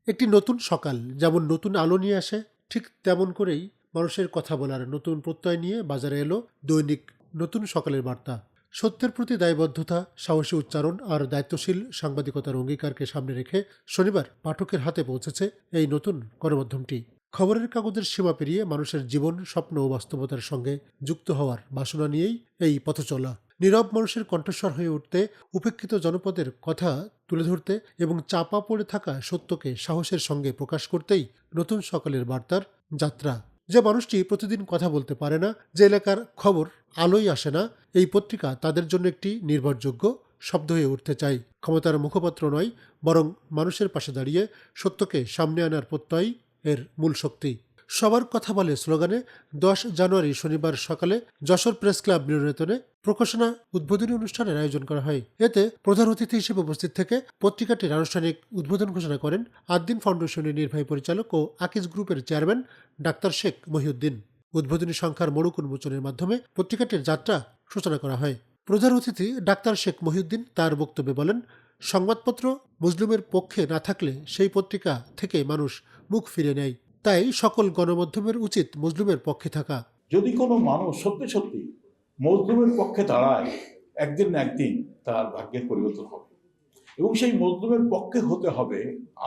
একটি নতুন সকাল যেমন নতুন আলো নিয়ে আসে, ঠিক তেমন করেই মানুষের কথা বলার নতুন প্রত্যয় নিয়ে বাজারে এলো দৈনিক নতুন সকালের বার্তা। সত্যের প্রতি দায়বদ্ধতা, সাহসী উচ্চারণ আর দায়িত্বশীল সাংবাদিকতার অঙ্গীকারকে সামনে রেখে শনিবার পাঠকের হাতে পৌঁছেছে এই নতুন গণমাধ্যমটি। খবরের কাগজের সীমা পেরিয়ে মানুষের জীবন, স্বপ্ন ও বাস্তবতার সঙ্গে যুক্ত হওয়ার বাসনা নিয়েই এই পথচলা। নীরব মানুষের কণ্ঠস্বর হয়ে উঠতে, উপেক্ষিত জনপদের কথা তুলে ধরতে এবং চাপা পড়ে থাকা সত্যকে সাহসের সঙ্গে প্রকাশ করতেই নতুন সকালের বার্তার যাত্রা। যে মানুষটি প্রতিদিন কথা বলতে পারে না, যে এলাকার খবর আলোয় আসে না, এই পত্রিকা তাদের জন্য একটি নির্ভরযোগ্য শব্দ হয়ে উঠতে চায়। ক্ষমতার মুখপাত্র নয়, বরং মানুষের পাশে দাঁড়িয়ে সত্যকে সামনে আনার প্রত্যয় এর মূল শক্তি। সবার কথা বলে স্লোগানে 10 জানুয়ারি শনিবার সকালে যশোর প্রেস ক্লাব মিলনায়তনে প্রকাশনা উদ্বোধনী অনুষ্ঠানের আয়োজন করা হয়। এতে প্রধান অতিথি হিসেবে উপস্থিত থেকে পত্রিকাটির আনুষ্ঠানিক উদ্বোধন ঘোষণা করেন আদ্দিন ফাউন্ডেশনের নির্বাহী পরিচালক ও আকিজ গ্রুপের চেয়ারম্যান ডাক্তার শেখ মহিউদ্দিন। উদ্বোধনী সংখ্যার মোড়ক উন্মোচনের মাধ্যমে পত্রিকাটির যাত্রা সূচনা করা হয়। প্রধান অতিথি ডাক্তার শেখ মহিউদ্দিন তার বক্তব্যে বলেন, সংবাদপত্র মজলুমের পক্ষে না থাকলে সেই পত্রিকা থেকে মানুষ মুখ ফিরে নেয়। তাই সকল গণমাধ্যমের উচিত মজলুমের পক্ষে থাকা। যদি কোনো মানুষ সত্যি সত্যি মজলুমের পক্ষে দাঁড়ায়, একদিন না একদিন তার ভাগ্যের পরিবর্তন হবে, এবং সেই মজলুমের পক্ষে হতে হবে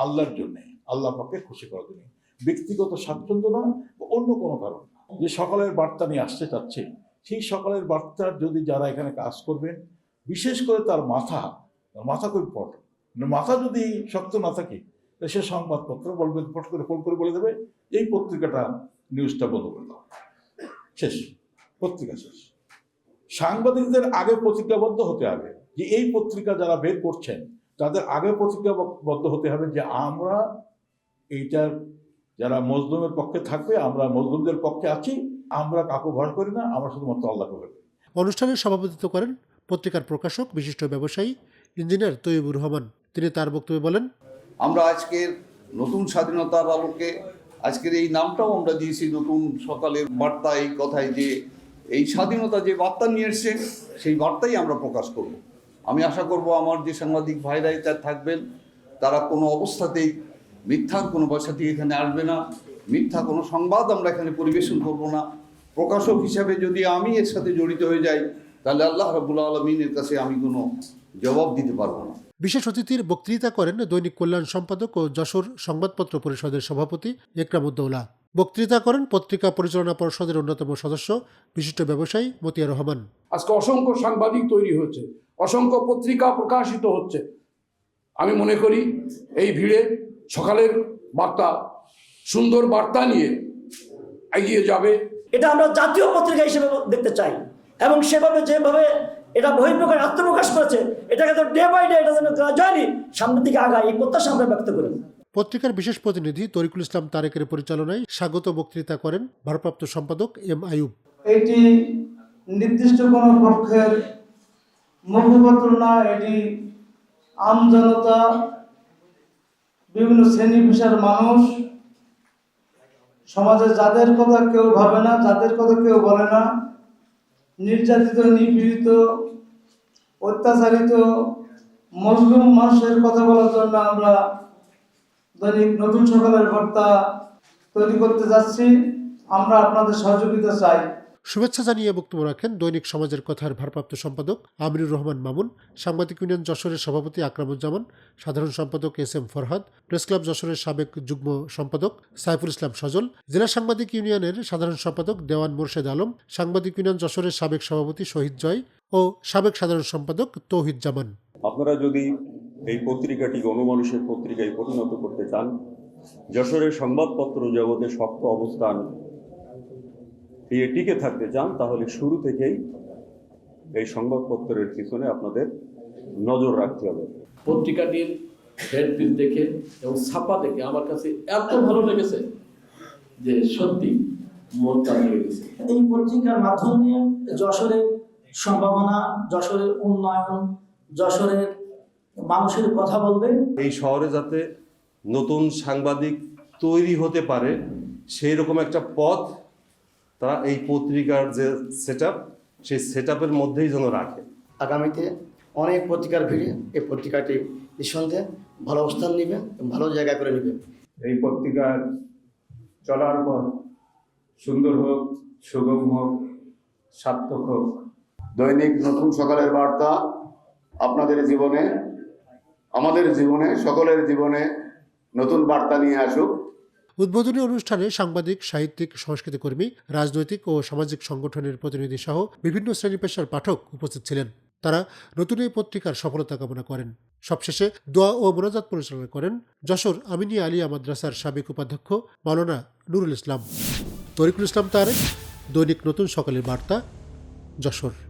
আল্লাহর জন্যে, আল্লাহ পাককে খুশি করার জন্য, ব্যক্তিগত স্বাচ্ছন্দ্য নয় বা অন্য কোনো কারণ। যে সকালের বার্তা নিয়ে আসতে চাচ্ছে, সেই সকালের বার্তার যদি যারা এখানে কাজ করবেন, বিশেষ করে তার মাথা খুব ইম্পর্টেন্ট। মাথা যদি শক্ত না থাকে, সে সংবাদপত্র বলবে, ফট করে ফোন করে বলে দেবে এই পত্রিকাটা, নিউজটা বন্ধ করে দাও, শেষ, পত্রিকা শেষ। সাংবাদিকদের আগে প্রতিজ্ঞাবদ্ধ হতে হবে যে এই পত্রিকা যারা বের করছেন তাদের আগে প্রতিজ্ঞাবদ্ধ হতে হবে যে আমরা এইটার যারা মজলুমের পক্ষে থাকবে, আমরা মজলুমদের পক্ষে আছি, আমরা কাউকে ভয় করি না, আমরা শুধুমাত্র আল্লাহকে ভয় করি। অনুষ্ঠানে সভাপতিত্ব করেন পত্রিকার প্রকাশক, বিশিষ্ট ব্যবসায়ী ইঞ্জিনিয়ার তৈয়বুর রহমান। তিনি তার বক্তব্যে বলেন, আমরা আজকের নতুন স্বাধীনতার আলোকে আজকের এই নামটাও আমরা দিয়েছি নতুন সকালের বার্তা, এই কথায় যে এই স্বাধীনতা যে বার্তা নিয়ে এসছে সেই বার্তাই আমরা প্রকাশ করব। আমি আশা করব আমার যে সাংবাদিক ভাইরাই তার থাকবেন, তারা কোনো অবস্থাতেই মিথ্যার কোনো পয়সাটি এখানে আসবে না, মিথ্যা কোনো সংবাদ আমরা এখানে পরিবেশন করব না। প্রকাশক হিসাবে যদি আমি এর সাথে জড়িত হয়ে যাই, তাহলে আল্লাহ রাব্বুল আলামিনের কাছে আমি কোনো জবাব দিতে পারবো না। বিশেষ অতিথির বক্তৃতা করেন দৈনিক কল্যাণ সম্পাদক ও যশোর সংবাদপত্র পরিষদের সভাপতি একরামউদ্দৌলা। বক্তৃতা করেন পত্রিকা পরিচালনা পরিষদের অন্যতম সদস্য, বিশিষ্ট ব্যবসায়ী মতিয়ার রহমান। আজকে অসংখ্য সাংবাদিক তৈরি হচ্ছে, অসংখ্য পত্রিকা প্রকাশিত হচ্ছে। আমি মনে করি এই ভিড়ে সকালের বার্তা সুন্দর বার্তা নিয়ে এগিয়ে যাবে। এটা আমরা জাতীয় পত্রিকা হিসেবে দেখতে চাই, এবং সেভাবে যেভাবে এটা বহিঃপ্রকাশ আত্মপ্রকাশ করেছে, এটাকে তো ডে বাই ডে এটা যেন গ্রাজুয়ালি সামনের দিকে আগায়, এই প্রত্যাশা আমরা ব্যক্ত করি। পত্রিকার বিশেষ প্রতিনিধি তরিকুল ইসলাম তারেকের পরিচালনায় স্বাগত বক্তৃতা করেন ভারপ্রাপ্ত সম্পাদক এম আইয়ুব। এটি নির্দিষ্ট কোনো পক্ষের মুখপত্র না, এটি আমজনতা, বিভিন্ন শ্রেণী পেশার মানুষ, সমাজে যাদের কথা কেউ ভাবে না, যাদের কথা কেউ বলে না, নির্যাতিত, নিপীড়িত, অত্যাচারিত মজলুম মানুষের কথা বলার জন্য আমরা দৈনিক নতুন সকালের বার্তা তৈরি করতে যাচ্ছি। আমরা আপনাদের সহযোগিতা চাই। শুভেচ্ছা জানিয়ে বক্তব্য রাখেন দৈনিক সমাজের কথার ভারপ্রাপ্ত সম্পাদক আমিনুর রহমান মামুন, সাংবাদিক ইউনিয়ন যশোরের সভাপতি আকরামুজ্জামান, সাধারণ সম্পাদক S M Farhad, press club যশোরের সাবেক যুগ্ম সম্পাদক সাইফুল ইসলাম সজল, জেলা সাংবাদিক ইউনিয়নের সাধারণ সম্পাদক দেওয়ান মোর্শেদ আলম, সাংবাদিক ইউনিয়ন যশোরের সাবেক সভাপতি শহীদ জয় ও সাবেক সাধারণ সম্পাদক তৌহিদ জামান। আপনারা যদি এই পত্রিকাটি গণমানুষের পত্রিকায় পরিণত করতে চান, যশোরের সংবাদপত্র জগতে শক্ত অবস্থান দিয়ে টিকে থাকতে চান, তাহলে শুরু থেকেই এই সংবাদপত্রের পিছনে আপনাদের নজর রাখতে হবে। পত্রিকাটির হেড পেজ দেখে এবং ছাপা দেখে আমার কাছে এত ভালো লেগেছে যে সত্যি মনটা লেগে গেছে। এই পত্রিকার মাধ্যমে যশোরের সম্ভাবনা, যশোরের উন্নয়ন, যশোরের মানুষের কথা বলবে। এই শহরে যাতে নতুন সাংবাদিক তৈরি হতে পারে সেই রকম একটা পথ তারা এই পত্রিকার যে সেটআপ, সেই সেটআপের মধ্যেই যেন রাখে। আগামীতে অনেক পত্রিকার ভিড়ে এই পত্রিকাটি নিঃসন্দেহে ভালো অবস্থান নেবেন এবং ভালো জায়গা করে নেবেন। এই পত্রিকার চলার পর সুন্দর হোক, সুগম হোক, সার্থক হোক। দৈনিক নতুন সকালের বার্তা আপনাদের জীবনে, আমাদের জীবনে, সকলের জীবনে নতুন বার্তা নিয়ে আসুক। উদ্বোধনী অনুষ্ঠানে সাংবাদিক, সাহিত্যিক, সংস্কৃতি কর্মী, রাজনৈতিক ও সামাজিক সংগঠনের প্রতিনিধি সহ বিভিন্ন শ্রেণী পেশার পাঠক উপস্থিত ছিলেন। তারা নতুন এই পত্রিকার সফলতা কামনা করেন। সবশেষে দোয়া ও মোনাজাত পরিচালনা করেন যশোর আমিনিয়া আলিয়া মাদ্রাসার সাবেক উপাধ্যক্ষ মাওলানা নুরুল ইসলাম। তরিকুল ইসলাম তারেক, দৈনিক নতুন সকালের বার্তা, যশোর।